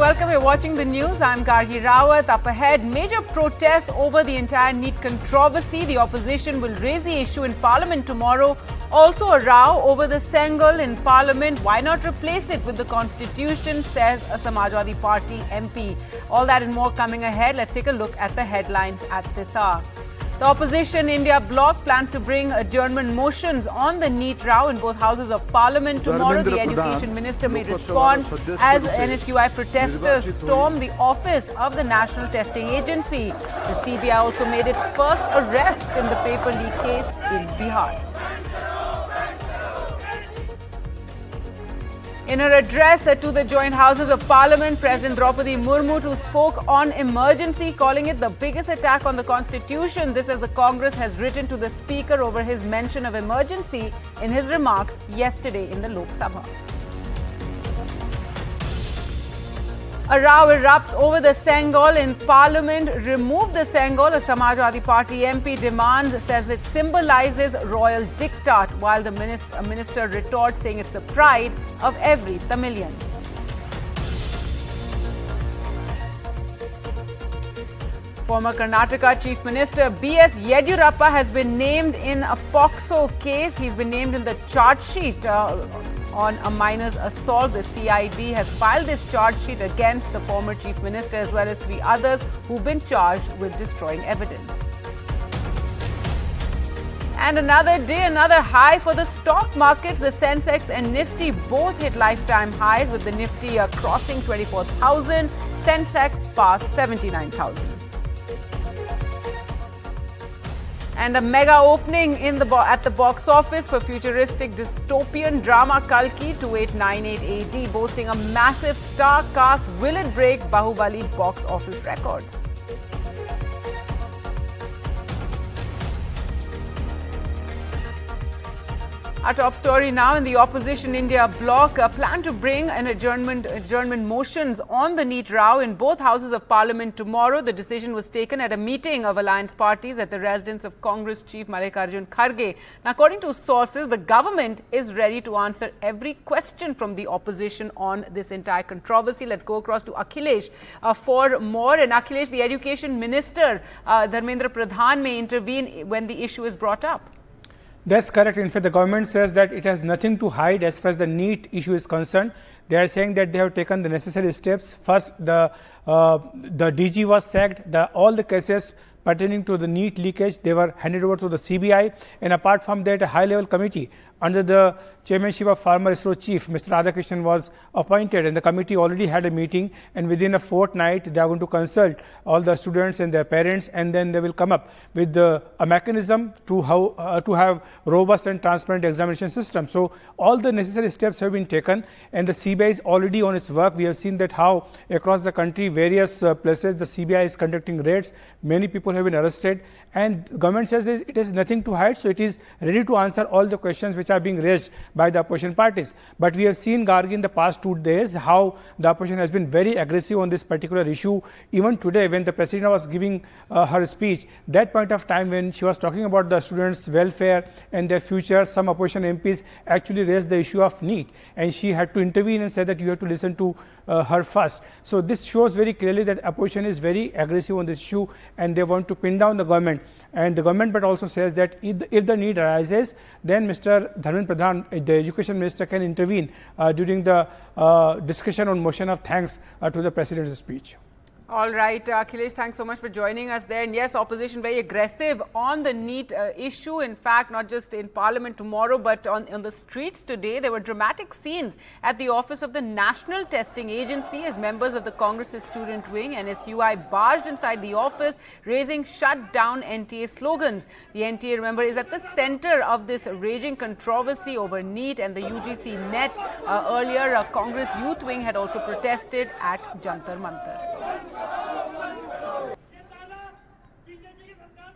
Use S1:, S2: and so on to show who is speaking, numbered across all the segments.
S1: welcome. You're watching the news. I'm Gargi Rawat. Up ahead, major protests over the entire NEET controversy. The opposition will raise the issue in Parliament tomorrow. Also a row over the Sengol in Parliament. Why not replace it with the Constitution, says a Samajwadi Party MP. All that and more coming ahead. Let's take a look at the headlines at this hour. The opposition India bloc plans to bring adjournment motions on the NEET row in both houses of Parliament tomorrow. The Education Minister may respond as NSUI protesters storm the office of the National Testing Agency. The CBI also made its first arrests in the paper leak case in Bihar. In her address to the joint houses of Parliament, President Draupadi Murmu too spoke on emergency, calling it the biggest attack on the Constitution. This as the Congress has written to the Speaker over his mention of emergency in his remarks yesterday in the Lok Sabha. A row erupts over the Sengol in Parliament. Remove the Sengol, a Samajwadi Party MP demands, says it symbolizes royal diktat, while the minister retorts saying it's the pride of every Tamilian. Former Karnataka Chief Minister B.S. Yediyurappa has been named in a POCSO case. He's been named in the charge sheet on a minor's assault. The CID has filed this charge sheet against the former Chief Minister as well as 3 others who've been charged with destroying evidence. And another day, another high for the stock markets. The Sensex and Nifty both hit lifetime highs, with the Nifty crossing 24,000, Sensex past 79,000. And a mega opening at the box office for futuristic dystopian drama Kalki 2898 AD, boasting a massive star cast. Will it break Bahubali box office records? Our top story now, in the opposition India bloc plan to bring an adjournment motions on the NEET row in both houses of Parliament tomorrow. The decision was taken at a meeting of alliance parties at the residence of Congress Chief Mallikarjun Kharge. Now, according to sources, the government is ready to answer every question from the opposition on this entire controversy. Let's go across to Akhilesh for more. And Akhilesh, the Education Minister Dharmendra Pradhan may intervene when the issue is brought up.
S2: That's correct. In fact, the government says that it has nothing to hide as far as the NEET issue is concerned. They are saying that they have taken the necessary steps. First, the DG was sacked. All the cases pertaining to the NEET leakage, they were handed over to the CBI. And apart from that, a high-level committee under the chairmanship of former ISRO chief, Mr. Radhakrishnan, was appointed, and the committee already had a meeting, and within a fortnight they are going to consult all the students and their parents, and then they will come up with a mechanism to have robust and transparent examination system. So all the necessary steps have been taken, and the CBI is already on its work. We have seen that how across the country, various places, the CBI is conducting raids. Many people have been arrested, and the government says it has nothing to hide, so it is ready to answer all the questions which are being raised by the opposition parties. But we have seen, Gargi, in the past 2 days how the opposition has been very aggressive on this particular issue. Even today, when the President was giving her speech, that point of time when she was talking about the students' welfare and their future, some opposition MPs actually raised the issue of NEET, and she had to intervene and said that you have to listen to her first. So this shows very clearly that opposition is very aggressive on this issue, and they want to pin down the government. And the government but also says that if the need arises, then Mr. Dharmendra Pradhan, the Education Minister, can intervene during the discussion on motion of thanks to the President's speech.
S1: All right, Akhilesh, thanks so much for joining us there. And yes, opposition very aggressive on the NEET issue. In fact, not just in Parliament tomorrow, but on the streets today. There were dramatic scenes at the office of the National Testing Agency as members of the Congress's student wing, NSUI, barged inside the office, raising "Shut Down NTA" slogans. The NTA, remember, is at the center of this raging controversy over NEET and the UGC NET. Earlier, Congress youth wing had also protested at Jantar Mantar.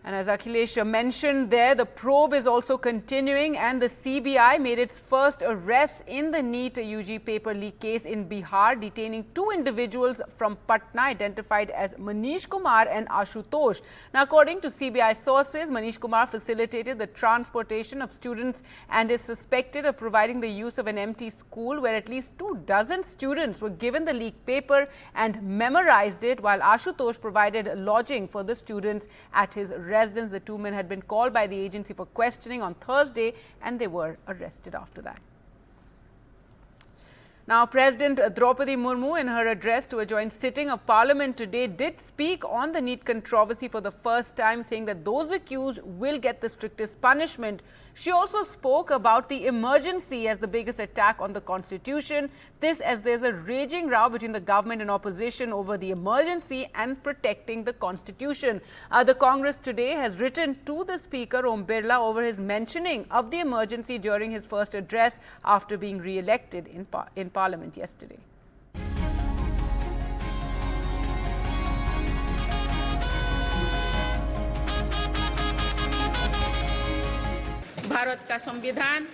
S1: And as Akhilesh mentioned there, the probe is also continuing, and the CBI made its first arrest in the NEET UG paper leak case in Bihar, detaining two individuals from Patna identified as Manish Kumar and Ashutosh. Now, according to CBI sources, Manish Kumar facilitated the transportation of students and is suspected of providing the use of an empty school where at least 24 students were given the leaked paper and memorized it, while Ashutosh provided lodging for the students at his residence. The two men had been called by the agency for questioning on Thursday, and they were arrested after that. Now, President Draupadi Murmu, in her address to a joint sitting of Parliament today, did speak on the NEET controversy for the first time, saying that those accused will get the strictest punishment. She also spoke about the emergency as the biggest attack on the Constitution. This as there's a raging row between the government and opposition over the emergency and protecting the Constitution. The Congress today has written to the Speaker Om Birla over his mentioning of the emergency during his first address after being re-elected in Parliament yesterday.
S3: Bharat का संविधान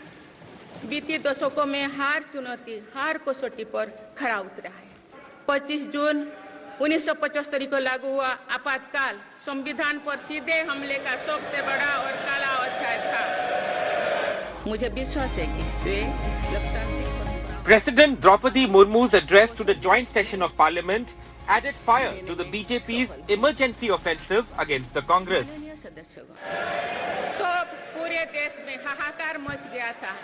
S3: बीती दशकों में हार कसौटी पर खरा उतरा है। 25 जून 1975 को लागू हुआ आपातकाल संविधान पर सीधे हमले का सबसे बड़ा और काला अध्याय था। मुझे विश्वास है कि वे लोकतांत्रिक
S4: President Draupadi Murmu's address to the joint session of Parliament added fire to the BJP's emergency offensive against the Congress.
S3: तो पूरे देश में हाहाकार मच गया था,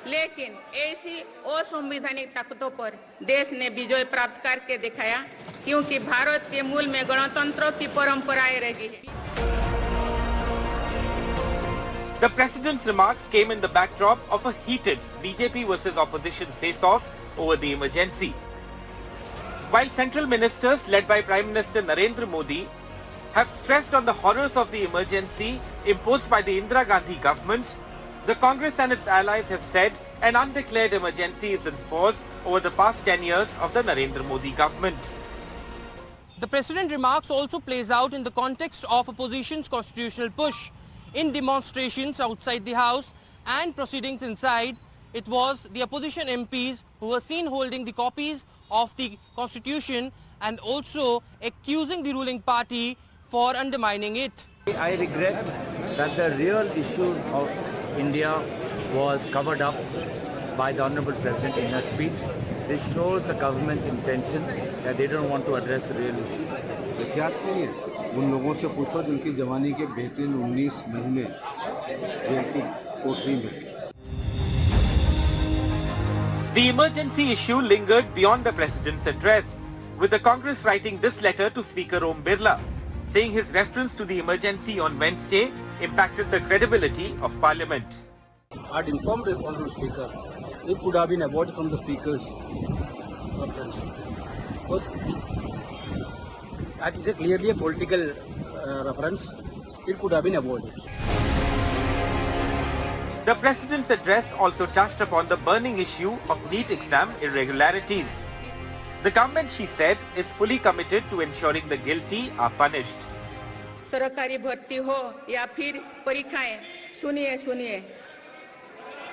S3: लेकिन ऐसी असंवैधानिक ताकतों पर देश ने विजय प्राप्त करके दिखाया, क्योंकि भारत के मूल में गणतंत्र की परंपराएं रही है।
S4: The President's remarks came in the backdrop of a heated BJP versus opposition face-off over the emergency. While central ministers led by Prime Minister Narendra Modi have stressed on the horrors of the emergency imposed by the Indira Gandhi government, the Congress and its allies have said an undeclared emergency is in force over the past 10 years of the Narendra Modi government.
S5: The President's remarks also plays out in the context of opposition's constitutional push. In demonstrations outside the House and proceedings inside, it was the opposition MPs who were seen holding the copies of the Constitution and also accusing the ruling party for undermining it.
S6: I regret that the real issues of India was covered up by the Honorable President in her speech. This shows the government's intention that they don't want to address the real issue.
S7: इतिहास नहीं है, उन लोगों से पूछो जिनकी जवानी के बेहतरीन 19 महीने जेल की कोठरी में।
S4: The emergency issue lingered beyond the President's address, with the Congress writing this letter to Speaker Om Birla, saying his reference to the emergency on Wednesday impacted the credibility of Parliament.
S8: I had informed the Honourable Speaker. It could have been avoided from the Speaker's reference. Because that is clearly a political reference. It could have been avoided.
S4: The President's address also touched upon the burning issue of NEET exam irregularities. The government, she said, is fully committed to ensuring the guilty are punished.
S3: सरकारी भर्ती हो या फिर परीक्षाएं, सुनिए,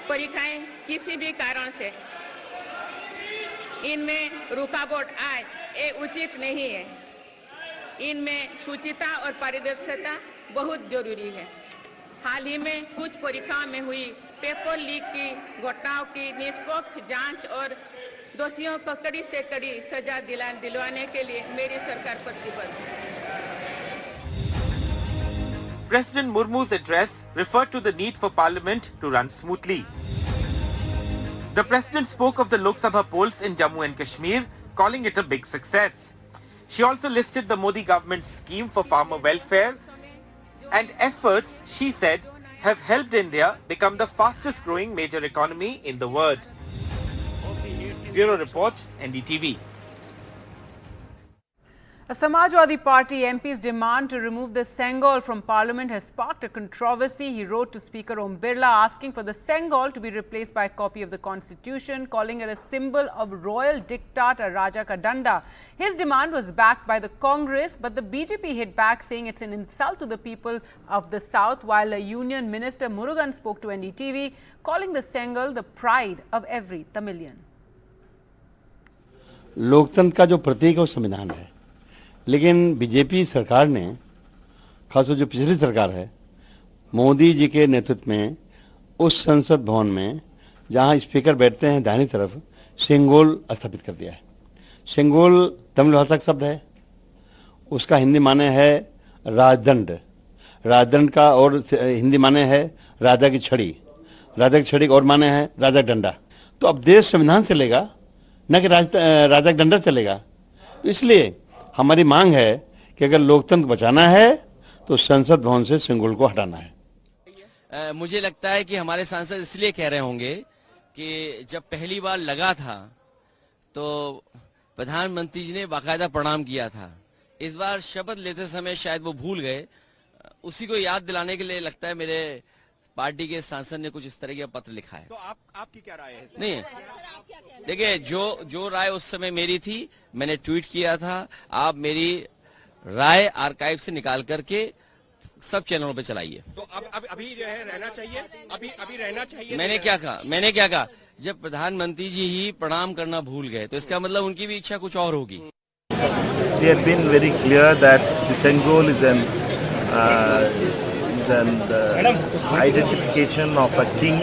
S3: परीक्षाएं किसी भी कारण से इनमें रुकावट आए, ये उचित नहीं है। इनमें शुचिता और पारदर्शिता बहुत जरूरी है। हाल ही में कुछ परीक्षाओं में हुई पेपर लीक की घटनाओं की निष्पक्ष जांच और दोषियों को कड़ी से कड़ी सजा दिलवाने के लिए मेरी सरकार प्रतिबद्ध है।
S4: President Murmu's address referred to the need for Parliament to run smoothly. The President spoke of the Lok Sabha polls in Jammu and Kashmir, calling it a big success. She also listed the Modi government's scheme for farmer welfare and efforts, she said, have helped India become the fastest growing major economy in the world. Bureau Report, NDTV.
S1: A Samajwadi Party MP's demand to remove the Sengol from Parliament has sparked a controversy. He wrote to Speaker Om Birla asking for the Sengol to be replaced by a copy of the Constitution, calling it a symbol of royal diktat, a Raja ka Danda. His demand was backed by the Congress, but the BJP hit back, saying it's an insult to the people of the South, while a Union Minister Murugan spoke to NDTV, calling the Sengol the pride of every Tamilian.
S9: लोकतंत्र का जो प्रतीक है वो संविधान है, लेकिन BJP सरकार ने, खासतौर जो पिछली सरकार है, मोदी जी के नेतृत्व में उस संसद भवन में जहां स्पीकर बैठते हैं दाहिनी तरफ, सेंगोल स्थापित कर दिया है। सेंगोल तमिल भाषा का शब्द है, उसका हिंदी माने है राजदंड, राजदंड का और हिंदी माने है राजा की छड़ी, राजा की छड़ी और माने है राजा डंडा। तो अब देश संविधान चलेगा, न कि राजा का डंडा चलेगा। तो इसलिए हमारी मांग है कि अगर लोकतंत्र बचाना है तो संसद भवन से सेंगोल को हटाना है।
S10: मुझे लगता है कि हमारे सांसद इसलिए कह रहे होंगे कि जब पहली बार लगा था तो प्रधानमंत्री जी ने बाकायदा प्रणाम किया था। इस बार शपथ लेते समय शायद वो भूल गए, उसी को याद दिलाने के लिए लगता है मेरे पार्टी के सांसद ने कुछ इस तरह का पत्र लिखा है।
S11: तो आपकी क्या राय है?
S10: नहीं, देखिए जो राय उस समय मेरी थी मैंने ट्वीट किया था। आप मेरी राय आर्काइव से निकाल करके सब चैनलों पे चलाइए।
S11: तो अब अभी जो है रहना चाहिए, अभी रहना चाहिए।
S10: मैंने क्या कहा जब प्रधानमंत्री जी ही प्रणाम करना भूल गए तो इसका मतलब उनकी भी इच्छा कुछ और होगी।
S12: We have been very clear that the Sengol is an identification of a king,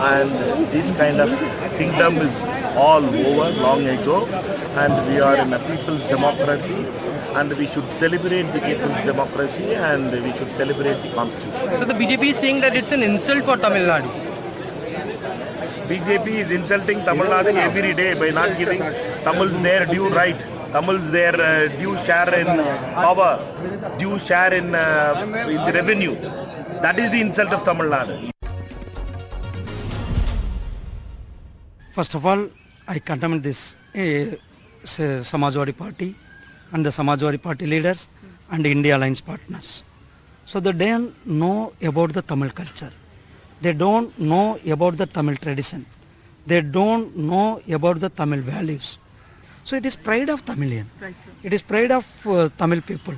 S12: and this kind of kingdom is all over long ago, and we are in a people's democracy, and we should celebrate the people's democracy, and we should celebrate the constitution.
S5: So the BJP is saying that it's an insult for Tamil Nadu.
S12: BJP is insulting Tamil Nadu every day by not giving Tamils their due right, Tamils their due share in power, due share in the revenue. That is the insult of Tamil Nadu.
S8: First of all, I condemn this Samajwadi Party and the Samajwadi Party leaders and India Alliance partners. So they don't know about the Tamil culture. They don't know about the Tamil tradition. They don't know about the Tamil values. So it is pride of Tamilian. Right. It is pride of Tamil people.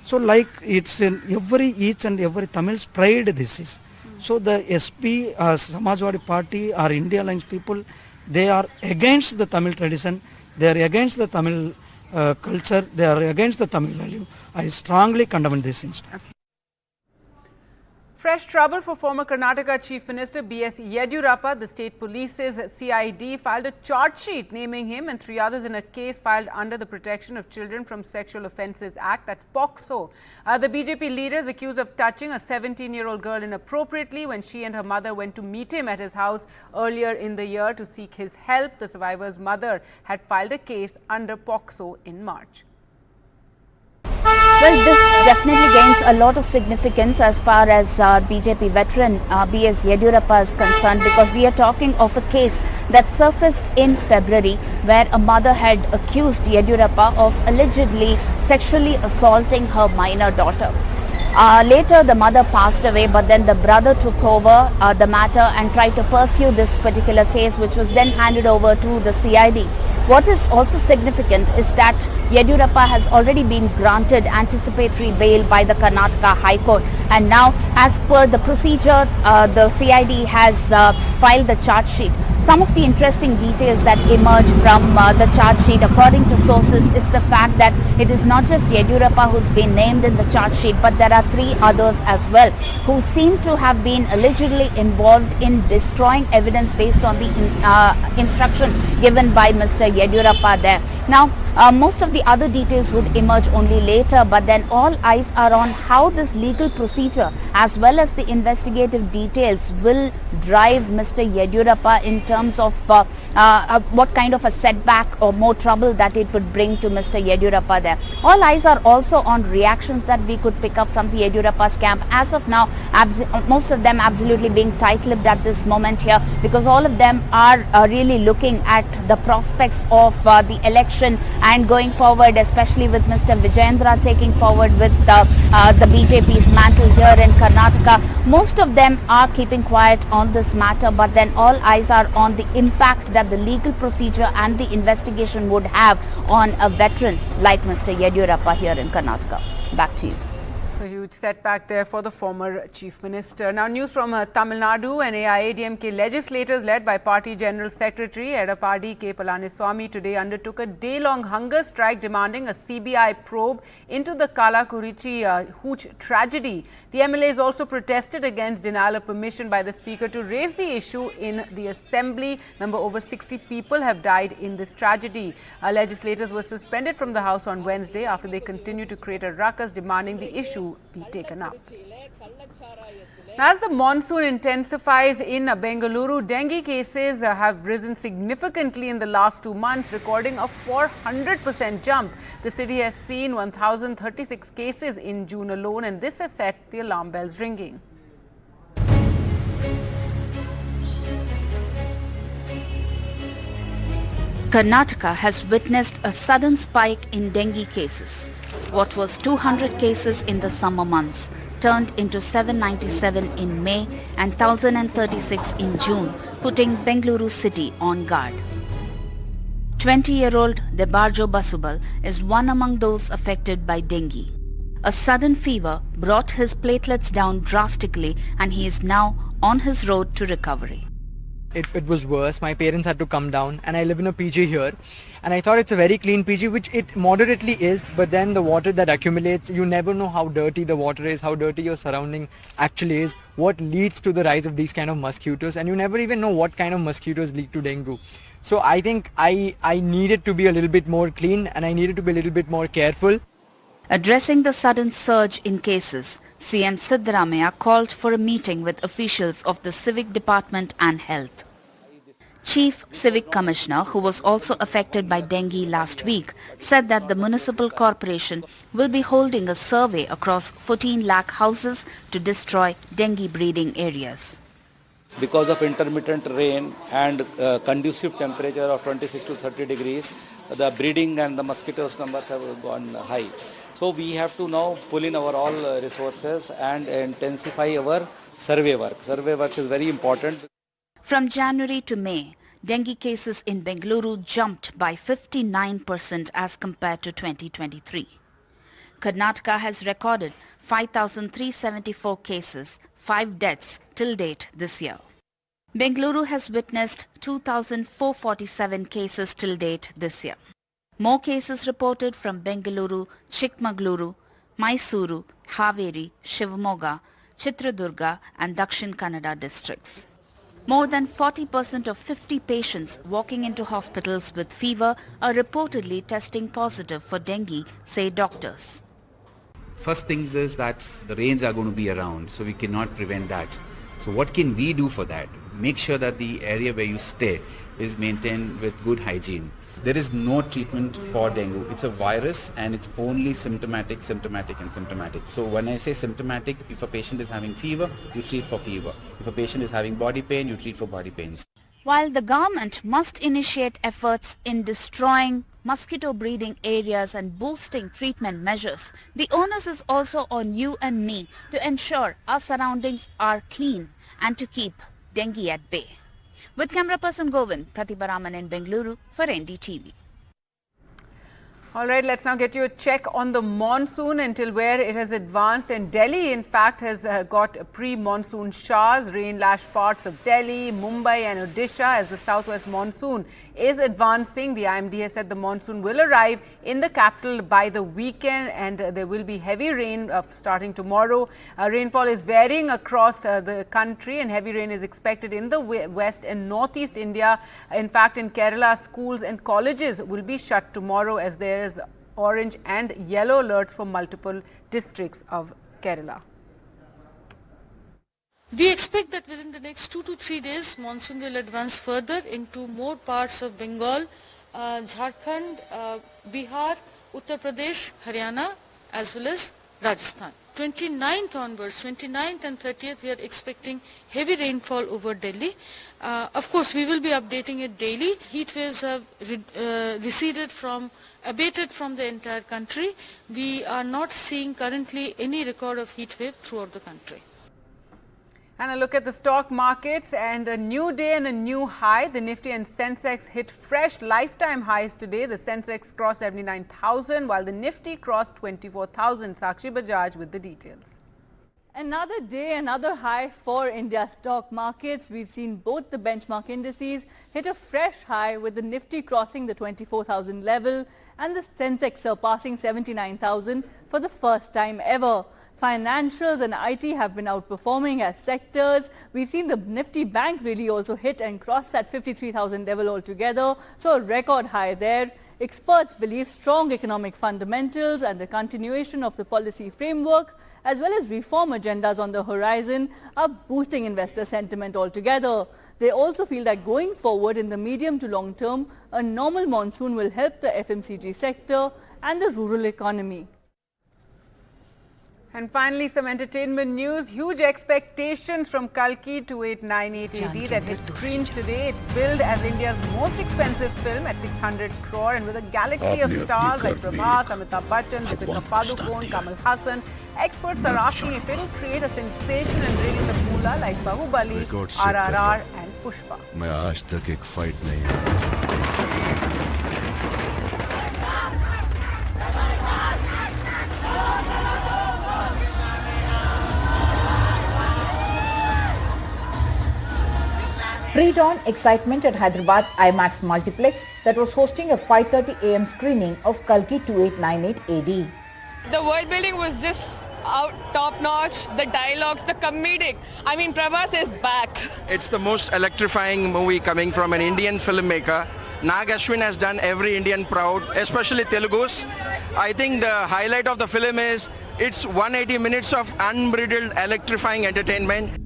S8: So like it's in each and every Tamil's pride this is. So the SP, Samajwadi Party or India Alliance people, they are against the Tamil tradition. They are against the Tamil culture. They are against the Tamil value. I strongly condemn this instance.
S1: Fresh trouble for former Karnataka Chief Minister B.S. Yediyurappa. The state police's CID filed a charge sheet naming him and 3 others in a case filed under the Protection of Children from Sexual Offences Act, that's POCSO. The BJP leader is accused of touching a 17-year-old girl inappropriately when she and her mother went to meet him at his house earlier in the year to seek his help. The survivor's mother had filed a case under POCSO in March.
S13: Well, this definitely gains a lot of significance as far as BJP veteran B.S. Yediyurappa is concerned, because we are talking of a case that surfaced in February where a mother had accused Yediyurappa of allegedly sexually assaulting her minor daughter. Later the mother passed away, but then the brother took over the matter and tried to pursue this particular case, which was then handed over to the CID. What is also significant is that Yediyurappa has already been granted anticipatory bail by the Karnataka High Court, and now as per the procedure the CID has filed the charge sheet. Some of the interesting details that emerge from the charge sheet, according to sources, is the fact that it is not just Yediyurappa who's been named in the charge sheet, but there are 3 others as well who seem to have been allegedly involved in destroying evidence based on the instruction given by Mr. Yediyurappa there. Now, most of the other details would emerge only later, but then all eyes are on how this legal procedure as well as the investigative details will drive Mr. Yediyurappa in terms of what kind of a setback or more trouble that it would bring to Mr. Yediyurappa there. All eyes are also on reactions that we could pick up from the Yediyurappa's camp. As of now, most of them absolutely being tight-lipped at this moment here, because all of them are really looking at the prospects of the election and going forward, especially with Mr. Vijayendra taking forward with the BJP's mantle here in Karnataka. Most of them are keeping quiet on this matter, but then all eyes are on the impact that the legal procedure and the investigation would have on a veteran like Mr. Yediyurappa here in Karnataka. Back to you.
S1: So huge setback there for the former Chief Minister. Now news from Tamil Nadu. And AIADMK legislators led by Party General Secretary Edappadi K. Palaniswamy today undertook a day-long hunger strike demanding a CBI probe into the Kallakurichi hooch tragedy. The MLAs also protested against denial of permission by the Speaker to raise the issue in the Assembly. Remember, over 60 people have died in this tragedy. Legislators were suspended from the House on Wednesday after they continued to create a ruckus demanding the issue be taken up. As the monsoon intensifies in Bengaluru, dengue cases have risen significantly in the last 2 months, recording a 400% jump. The city has seen 1,036 cases in June alone, and this has set the alarm bells ringing.
S13: Karnataka has witnessed a sudden spike in dengue cases. What was 200 cases in the summer months turned into 797 in May and 1,036 in June, putting Bengaluru city on guard. 20-year-old Debarjo Basubal is one among those affected by dengue. A sudden fever brought his platelets down drastically, and he is now on his road to recovery.
S14: It was worse. My parents had to come down, and I live in a PG here, and I thought it's a very clean PG, which it moderately is, but then the water that accumulates, you never know how dirty the water is, how dirty your surrounding actually is, what leads to the rise of these kind of mosquitoes, and you never even know what kind of mosquitoes lead to dengue. So I think I needed to be a little bit more clean, and I needed to be a little bit more careful.
S13: Addressing the sudden surge in cases, CM Siddaramaiah called for a meeting with officials of the Civic Department and Health. Chief Civic Commissioner, who was also affected by dengue last week, said that the municipal corporation will be holding a survey across 14 lakh houses to destroy dengue breeding areas.
S15: Because of intermittent rain and conducive temperature of 26 to 30 degrees, the breeding and the mosquitoes numbers have gone high. So we have to now pull in our all resources and intensify our survey work. Survey work is very important.
S13: From January to May, dengue cases in Bengaluru jumped by 59% as compared to 2023. Karnataka has recorded 5,374 cases, 5 deaths till date this year. Bengaluru has witnessed 2,447 cases till date this year. More cases reported from Bengaluru, Chikmagaluru, Mysuru, Haveri, Shivamogga, Chitradurga and Dakshin Kannada districts. More than 40% of 50 patients walking into hospitals with fever are reportedly testing positive for dengue, say doctors.
S16: First things is that the rains are going to be around, so we cannot prevent that. So what can we do for that? Make sure that the area where you stay is maintained with good hygiene. There is no treatment for dengue. It's a virus and it's only symptomatic. So when I say symptomatic, if a patient is having fever, you treat for fever. If a patient is having body pain, you treat for body pains.
S13: While the government must initiate efforts in destroying mosquito breeding areas and boosting treatment measures, the onus is also on you and me to ensure our surroundings are clean and to keep dengue at bay. With camera person Govind, Pratibha Raman in Bengaluru for NDTV.
S1: All right, let's now get you a check on the monsoon until where it has advanced. And Delhi, in fact, has got pre-monsoon showers, rain-lashed parts of Delhi, Mumbai and Odisha as the southwest monsoon is advancing. The IMD has said the monsoon will arrive in the capital by the weekend and there will be heavy rain starting tomorrow. Rainfall is varying across the country and heavy rain is expected in the west and northeast India. In fact, in Kerala, schools and colleges will be shut tomorrow as there is orange and yellow alerts for multiple districts of Kerala.
S17: We expect that within the next 2 to 3 days, monsoon will advance further into more parts of Bengal, Jharkhand, Bihar, Uttar Pradesh, Haryana, as well as Rajasthan. 29th onwards, 29th and 30th, we are expecting heavy rainfall over Delhi. Of course, we will be updating it daily. Heat waves have abated from the entire country. We are not seeing currently any record of heat wave throughout the country.
S1: And a look at the stock markets, and a new day and a new high. The Nifty and Sensex hit fresh lifetime highs today. The Sensex crossed 79,000 while the Nifty crossed 24,000. Sakshi Bajaj with the details.
S18: Another day, another high for India stock markets. We've seen both the benchmark indices hit a fresh high, with the Nifty crossing the 24,000 level and the Sensex surpassing 79,000 for the first time ever. Financials and IT have been outperforming as sectors. We've seen the Nifty Bank really also hit and cross that 53,000 level altogether. So a record high there. Experts believe strong economic fundamentals and a continuation of the policy framework, as well as reform agendas on the horizon, are boosting investor sentiment altogether. They also feel that going forward in the medium to long term, a normal monsoon will help the FMCG sector and the rural economy.
S1: And finally, some entertainment news. Huge expectations from Kalki 2898 AD that hit screens today. It's billed as India's most expensive film at 600 crore, and with a galaxy of stars like Prabhas, Amitabh Bachchan, Deepika Padukone, Kamal Haasan. Experts are asking if it'll create a sensation and bring in the moolah like Bahubali, RRR and Pushpa.
S19: मैं आज तक एक fight नहीं
S20: Pre-dawn excitement at Hyderabad's IMAX multiplex that was hosting a 5:30 a.m. screening of Kalki 2898 AD.
S21: The world building was just top notch, the dialogues, the comedic. I mean, Prabhas is back.
S11: It's the most electrifying movie coming from an Indian filmmaker. Nag Ashwin has done every Indian proud, especially Telugus. I think the highlight of the film is it's 180 minutes of unbridled, electrifying entertainment.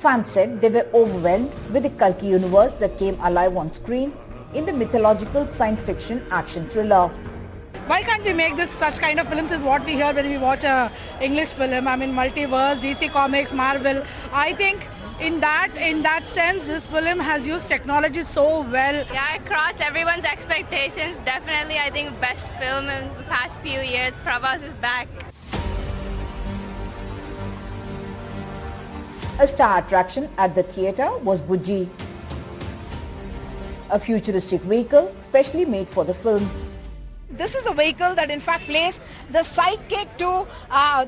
S20: Fans said they were overwhelmed with the Kalki universe that came alive on screen in the mythological science fiction action thriller.
S22: Why can't we make such kind of films is what we hear when we watch a English film. I mean, multiverse, DC Comics, Marvel. I think in that sense, this film has used technology so well.
S23: Yeah, it crossed everyone's expectations. Definitely, I think best film in the past few years. Prabhas is back.
S20: A star attraction at the theatre was Bujji, a futuristic vehicle specially made for the film.
S22: This is a vehicle that in fact plays the sidekick to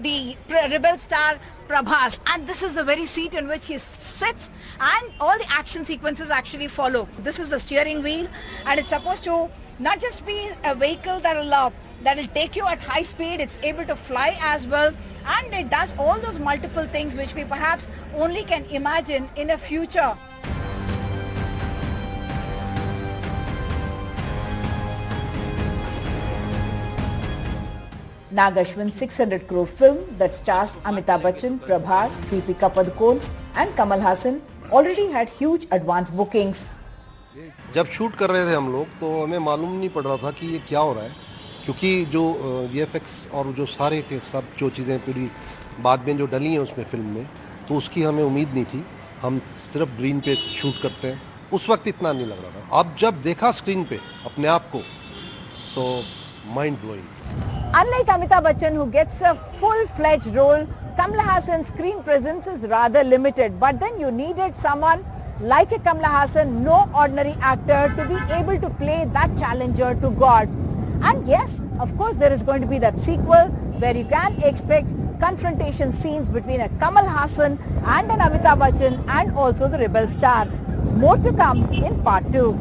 S22: the rebel star Prabhas, and this is the very seat in which he sits, and all the action sequences actually follow. This is the steering wheel, and it's supposed to not just be a vehicle that'll take you at high speed, it's able to fly as well, and it does all those multiple things which we perhaps only can imagine in a future.
S20: Nag Ashwin's 600 crore film that stars Amitabh Bachchan, Prabhas, Deepika Padukone and Kamal Haasan already had huge advance bookings.
S7: जब shoot कर रहे थे हम लोग तो हमें मालूम नहीं पड़ रहा था कि ये क्या हो रहा है, क्योंकि जो VFX और जो सारे के सब जो चीज़ें पूरी बाद में जो डली हैं उसमें फिल्म में, तो उसकी हमें उम्मीद नहीं थी. हम सिर्फ ग्रीन पे शूट करते हैं, उस वक्त इतना नहीं लग रहा था. अब जब देखा स्क्रीन पे अपने आप को तो mind blowing.
S20: Unlike Amitabh Bachchan, who gets a full-fledged role, Kamal Haasan's screen presence is rather limited. But then you needed someone like a Kamal Haasan, no ordinary actor, to be able to play that challenger to God. And yes, of course, there is going to be that sequel where you can expect confrontation scenes between a Kamal Haasan and an Amitabh Bachchan and also the rebel star. More to come in part 2.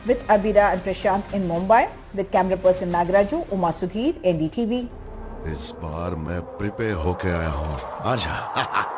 S20: With Abira and Prashant in Mumbai, with camera person Nagaraju, Uma Sudhir, NDTV.
S19: इस बार मैं prepare होके आया हूँ. आजा.